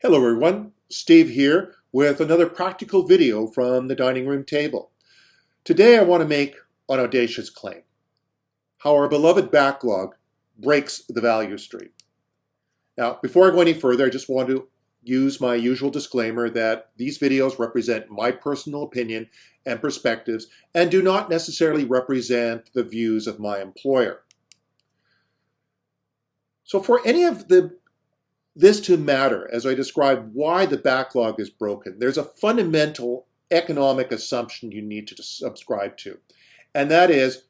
Hello everyone, Steve here with another practical video from the dining room table. Today I want to make an audacious claim: how our beloved backlog breaks the value stream. Now, before I go any further, I just want to use my usual disclaimer that these videos represent my personal opinion and perspectives and do not necessarily represent the views of my employer. So for any of this to matter, as I describe why the backlog is broken, there's a fundamental economic assumption you need to subscribe to. And that is,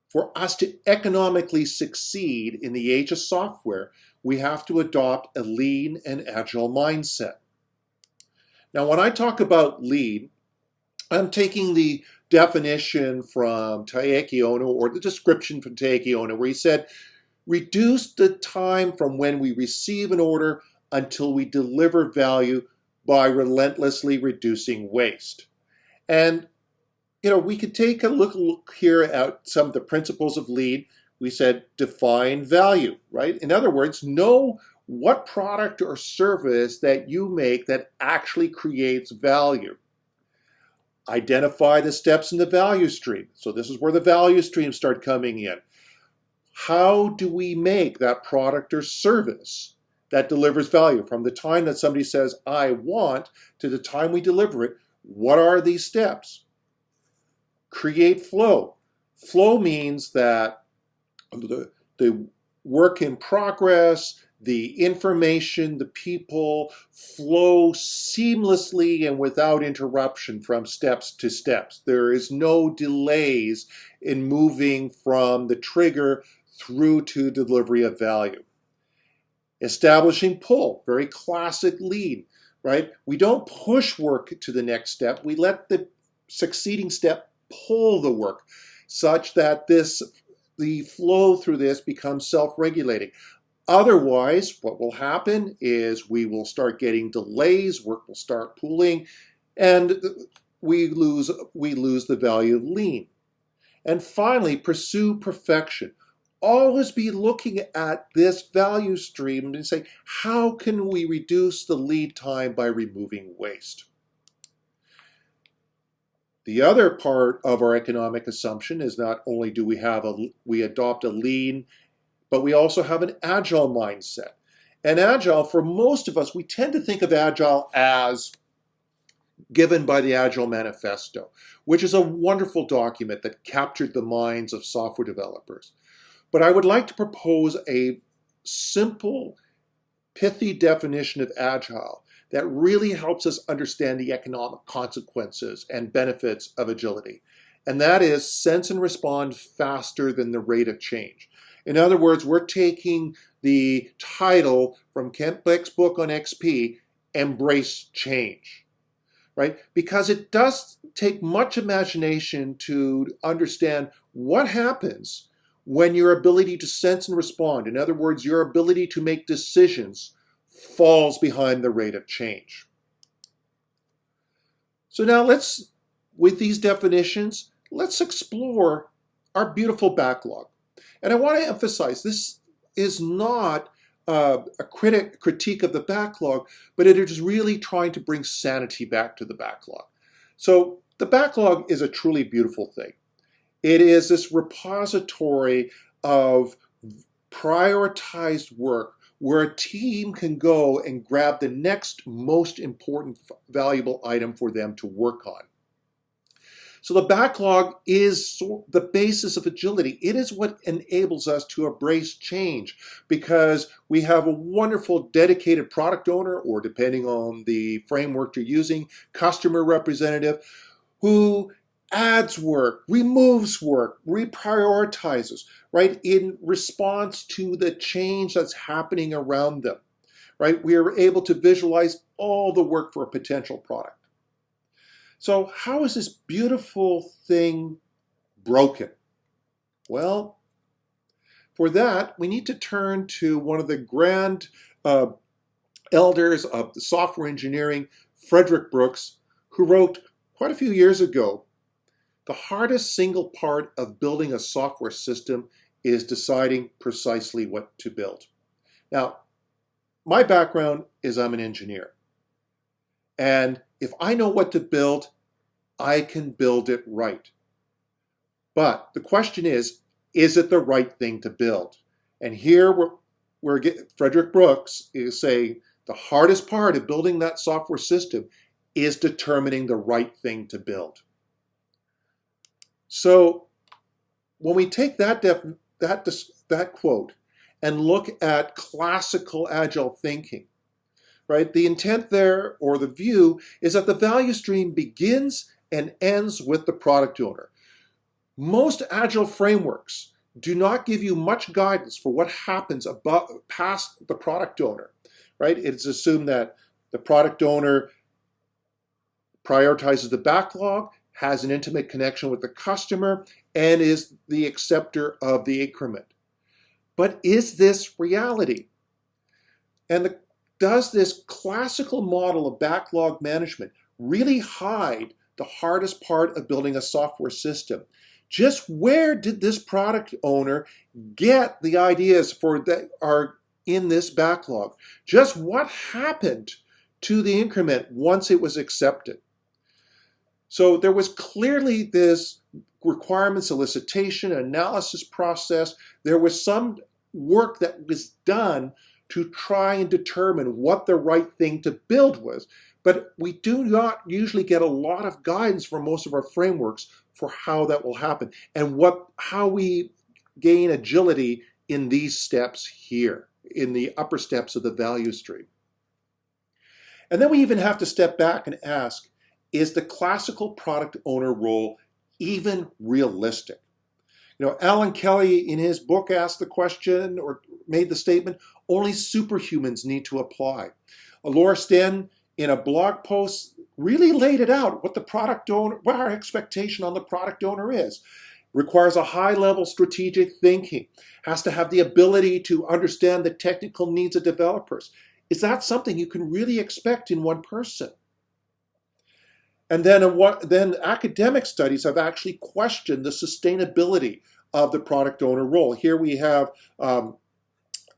for us to economically succeed in the age of software, we have to adopt a lean and agile mindset. Now, when I talk about lean, I'm taking the definition from Taeki Ono, or the description from Taeki Ono, where he said, reduce the time from when we receive an order until we deliver value by relentlessly reducing waste. And, we could take a look here at some of the principles of lean. We said define value, right? In other words, know what product or service that you make that actually creates value. Identify the steps in the value stream. So this is where the value streams start coming in. How do we make that product or service that delivers value? From the time that somebody says, I want, to the time we deliver it, what are these steps? Create flow. Flow means that the work in progress, the information, the people flow seamlessly and without interruption from steps to steps. There is no delays in moving from the trigger through to delivery of value. Establishing pull, very classic lean, right? We don't push work to the next step. We let the succeeding step pull the work such that the flow through this becomes self-regulating. Otherwise, what will happen is we will start getting delays, work will start pooling, and we lose the value of lean. And finally, pursue perfection. Always be looking at this value stream and say, how can we reduce the lead time by removing waste? The other part of our economic assumption is not only do we adopt a lean, but we also have an agile mindset. And agile, for most of us, we tend to think of agile as given by the Agile Manifesto, which is a wonderful document that captured the minds of software developers. But I would like to propose a simple, pithy definition of agile that really helps us understand the economic consequences and benefits of agility. And that is sense and respond faster than the rate of change. In other words, we're taking the title from Kent Beck's book on XP, Embrace Change, right? Because it does take much imagination to understand what happens when your ability to sense and respond, in other words, your ability to make decisions, falls behind the rate of change. So now with these definitions, let's explore our beautiful backlog. And I want to emphasize, this is not a critique of the backlog, but it is really trying to bring sanity back to the backlog. So the backlog is a truly beautiful thing. It is this repository of prioritized work where a team can go and grab the next most important, valuable item for them to work on. So the backlog is the basis of agility. It is what enables us to embrace change because we have a wonderful dedicated product owner, or depending on the framework you're using, customer representative, who adds work, removes work, reprioritizes, right, in response to the change that's happening around them, right? We are able to visualize all the work for a potential product. So how is this beautiful thing broken? Well, for that, we need to turn to one of the grand elders of the software engineering, Frederick Brooks, who wrote quite a few years ago, the hardest single part of building a software system is deciding precisely what to build. Now, my background is I'm an engineer. And if I know what to build, I can build it right. But the question is it the right thing to build? And here Frederick Brooks is saying the hardest part of building that software system is determining the right thing to build. So when we take that quote and look at classical agile thinking, right? The intent there, or the view, is that the value stream begins and ends with the product owner. Most agile frameworks do not give you much guidance for what happens past the product owner, right? It's assumed that the product owner prioritizes the backlog, has an intimate connection with the customer, and is the acceptor of the increment. But is this reality? And does this classical model of backlog management really hide the hardest part of building a software system? Just where did this product owner get the ideas that are in this backlog? Just what happened to the increment once it was accepted? So there was clearly this requirement solicitation, analysis process. There was some work that was done to try and determine what the right thing to build was. But we do not usually get a lot of guidance from most of our frameworks for how that will happen and how we gain agility in these steps here, in the upper steps of the value stream. And then we even have to step back and ask, is the classical product owner role even realistic? Alan Kelly in his book asked the question, or made the statement, only superhumans need to apply. Laura Sten in a blog post really laid it out, what our expectation on the product owner is. Requires a high-level strategic thinking, has to have the ability to understand the technical needs of developers. Is that something you can really expect in one person? And then academic studies have actually questioned the sustainability of the product owner role. Here we have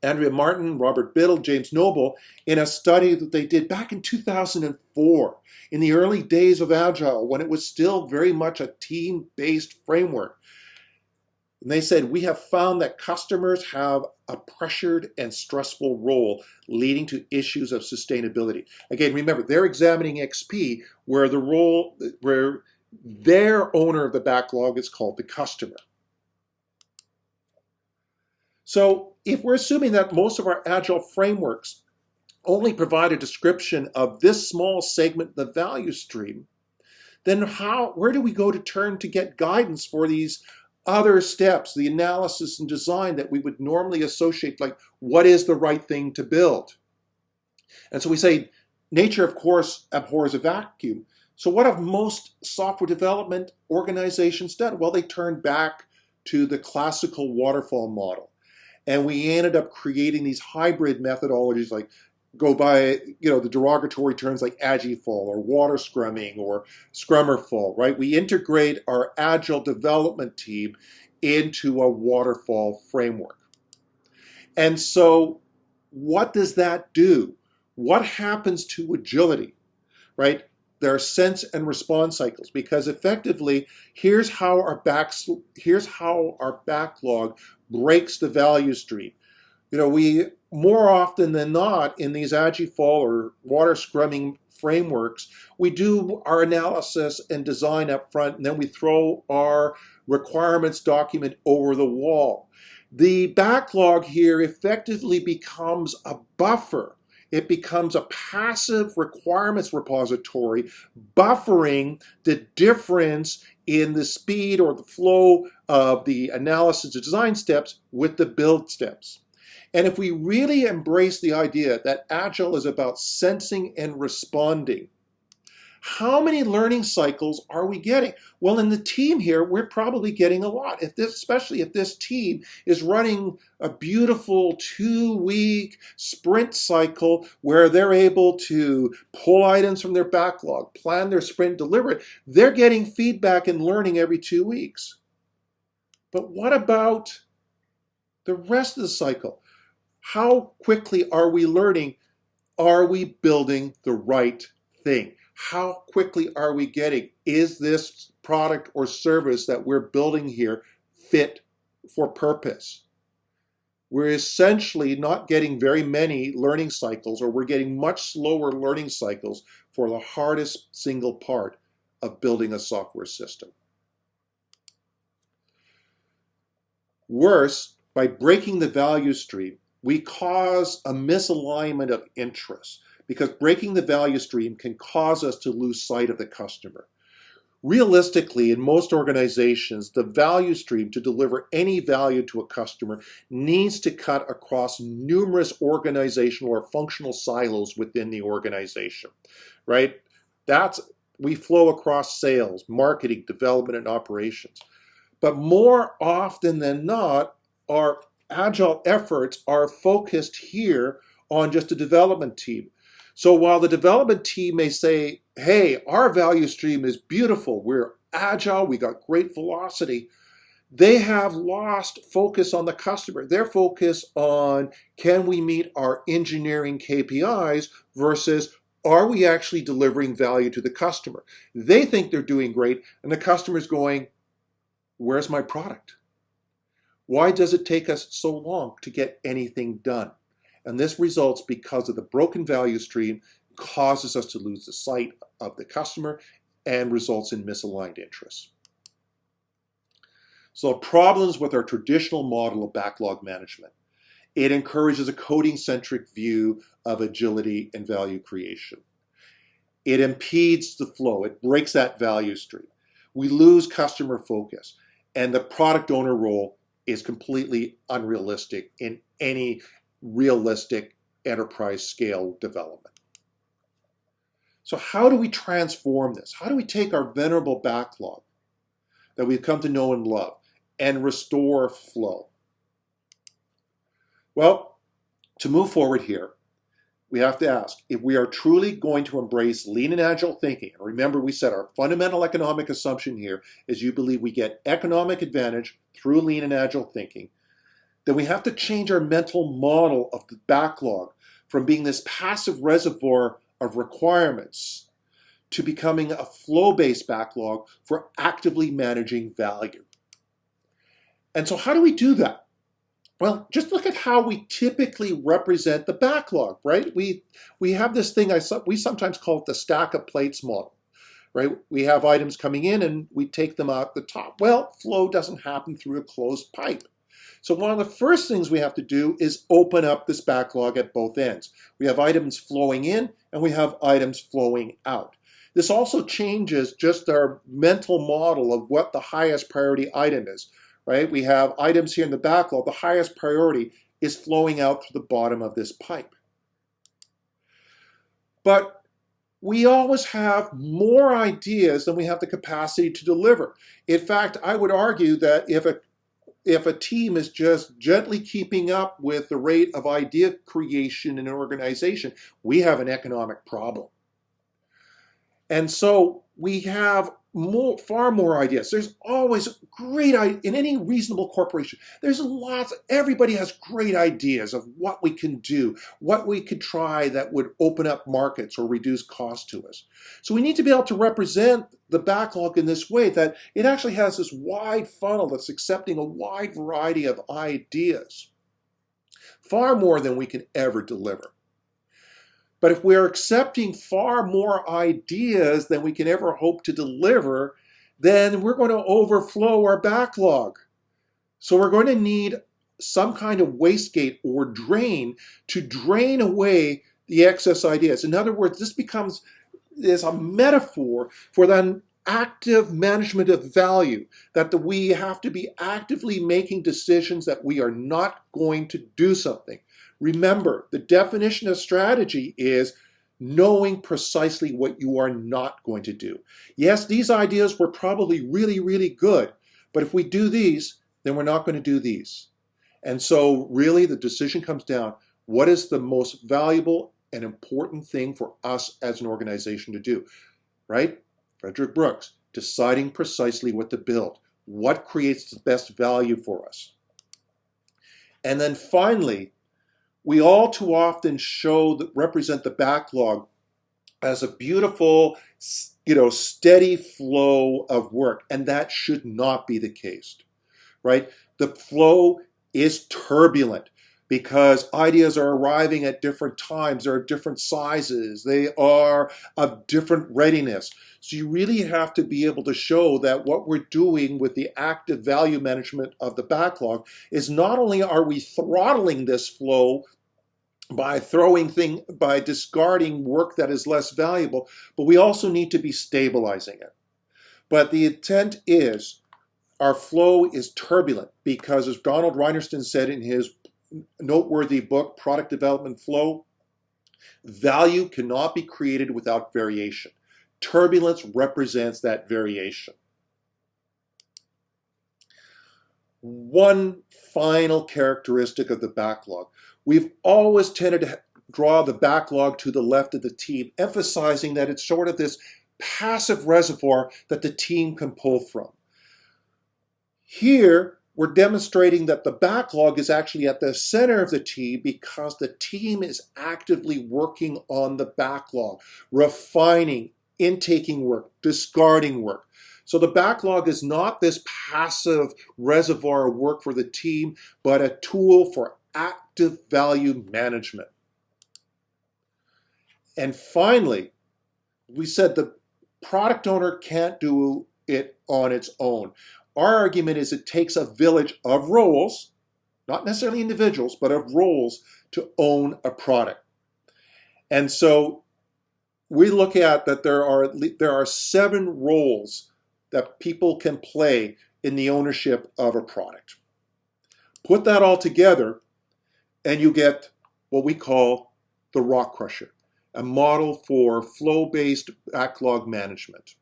Andrea Martin, Robert Biddle, James Noble, in a study that they did back in 2004, in the early days of Agile, when it was still very much a team-based framework. And they said, we have found that customers have a pressured and stressful role, leading to issues of sustainability. Again, remember, they're examining XP, where their owner of the backlog is called the customer. So if we're assuming that most of our Agile frameworks only provide a description of this small segment of the value stream, then where do we go to turn to get guidance for these other steps, the analysis and design that we would normally associate, like what is the right thing to build? And so we say, nature, of course, abhors a vacuum. So what have most software development organizations done? Well, they turned back to the classical waterfall model. And we ended up creating these hybrid methodologies, like go by the derogatory terms like agifall or water scrumming or scrummerfall, right? We integrate our agile development team into a waterfall framework. And so what does that do? What happens to agility, right? There are sense and response cycles, because effectively, here's how our backlog breaks the value stream. We more often than not in these agifall or water scrumming frameworks, we do our analysis and design up front, and then we throw our requirements document over the wall. The backlog here effectively becomes a buffer. It becomes a passive requirements repository, buffering the difference in the speed or the flow of the analysis and design steps with the build steps. And if we really embrace the idea that Agile is about sensing and responding, how many learning cycles are we getting? Well, in the team here, we're probably getting a lot. Especially if this team is running a beautiful 2-week sprint cycle where they're able to pull items from their backlog, plan their sprint, deliver it, they're getting feedback and learning every 2 weeks. But what about the rest of the cycle? How quickly are we learning Are we building the right thing? How quickly are we getting? Is this product or service that we're building here fit for purpose? We're essentially not getting very many learning cycles, or we're getting much slower learning cycles for the hardest single part of building a software system. Worse, by breaking the value stream, we cause a misalignment of interests, because breaking the value stream can cause us to lose sight of the customer. Realistically, in most organizations, the value stream to deliver any value to a customer needs to cut across numerous organizational or functional silos within the organization, right? We flow across sales, marketing, development, and operations. But more often than not, our agile efforts are focused here on just a development team. So while the development team may say, hey, our value stream is beautiful, we're agile, we got great velocity, they have lost focus on the customer. They're focused on, can we meet our engineering KPIs versus, are we actually delivering value to the customer? They think they're doing great, and the customer's going, where's my product? Why does it take us so long to get anything done? And this results because of the broken value stream, causes us to lose the sight of the customer and results in misaligned interests. So problems with our traditional model of backlog management. It encourages a coding-centric view of agility and value creation. It impedes the flow. It breaks that value stream. We lose customer focus, and the product owner role is completely unrealistic in any realistic enterprise scale development. So how do we transform this? How do we take our venerable backlog that we've come to know and love and restore flow? Well, to move forward here, we have to ask if we are truly going to embrace lean and agile thinking. And remember, we said our fundamental economic assumption here is you believe we get economic advantage through lean and agile thinking. Then we have to change our mental model of the backlog from being this passive reservoir of requirements to becoming a flow-based backlog for actively managing value. And so how do we do that? Well, just look at how we typically represent the backlog, right? We have this thing, we sometimes call it the stack of plates model, right? We have items coming in and we take them out the top. Well, flow doesn't happen through a closed pipe. So one of the first things we have to do is open up this backlog at both ends. We have items flowing in and we have items flowing out. This also changes just our mental model of what the highest priority item is, right? We have items here in the backlog. The highest priority is flowing out through the bottom of this pipe. But we always have more ideas than we have the capacity to deliver. In fact, I would argue that if a team is just gently keeping up with the rate of idea creation in an organization, we have an economic problem. And so we have far more ideas. There's always great ideas in any reasonable corporation. There's everybody has great ideas of what we can do, what we could try that would open up markets or reduce cost to us. So we need to be able to represent the backlog in this way, that it actually has this wide funnel that's accepting a wide variety of ideas, far more than we can ever deliver. But if we're accepting far more ideas than we can ever hope to deliver, then we're going to overflow our backlog. So we're going to need some kind of wastegate or drain to drain away the excess ideas. In other words, this is a metaphor for the active management of value, that we have to be actively making decisions that we are not going to do something. Remember, the definition of strategy is knowing precisely what you are not going to do. Yes, these ideas were probably really, really good, but if we do these, then we're not going to do these. And so really the decision comes down, what is the most valuable and important thing for us as an organization to do, right? Frederick Brooks, deciding precisely what to build, what creates the best value for us. And then finally, we all too often represent the backlog as a beautiful, steady flow of work, and that should not be the case, right? The flow is turbulent because ideas are arriving at different times, they're different sizes, they are of different readiness. So you really have to be able to show that what we're doing with the active value management of the backlog is not only are we throttling this flow by discarding work that is less valuable, but we also need to be stabilizing it. But the intent is our flow is turbulent because, as Donald Reinerstein said in his noteworthy book, Product Development Flow, value cannot be created without variation. Turbulence represents that variation. One final characteristic of the backlog. We've always tended to draw the backlog to the left of the team, emphasizing that it's sort of this passive reservoir that the team can pull from. Here, we're demonstrating that the backlog is actually at the center of the team because the team is actively working on the backlog, refining, intaking work, discarding work. So the backlog is not this passive reservoir of work for the team, but a tool for active value management. And finally, we said the product owner can't do it on its own. Our argument is it takes a village of roles, not necessarily individuals, but of roles to own a product. And so we look at that there are 7 roles that people can play in the ownership of a product. Put that all together and you get what we call the rock crusher, a model for flow-based backlog management.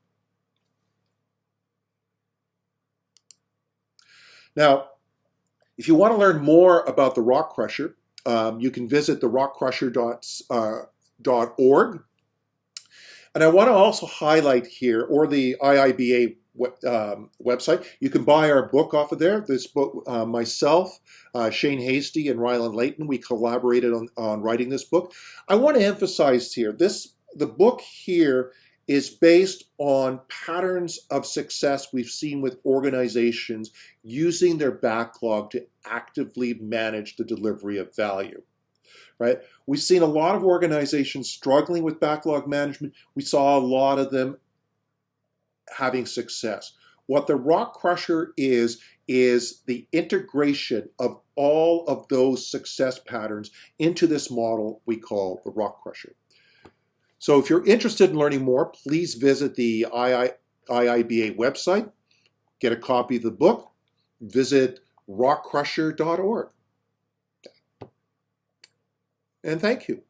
Now, if you want to learn more about the rock crusher, you can visit the rockcrusher.org. And I want to also highlight here, or the IIBA website, you can buy our book off of there. This book, myself, Shane Hasty, and Ryland Layton, we collaborated on writing this book. I want to emphasize here, the book here is based on patterns of success we've seen with organizations using their backlog to actively manage the delivery of value. Right? We've seen a lot of organizations struggling with backlog management. We saw a lot of them having success. What the rock crusher is the integration of all of those success patterns into this model we call the rock crusher. So if you're interested in learning more, please visit the IIBA website, get a copy of the book, visit rockcrusher.org. And thank you.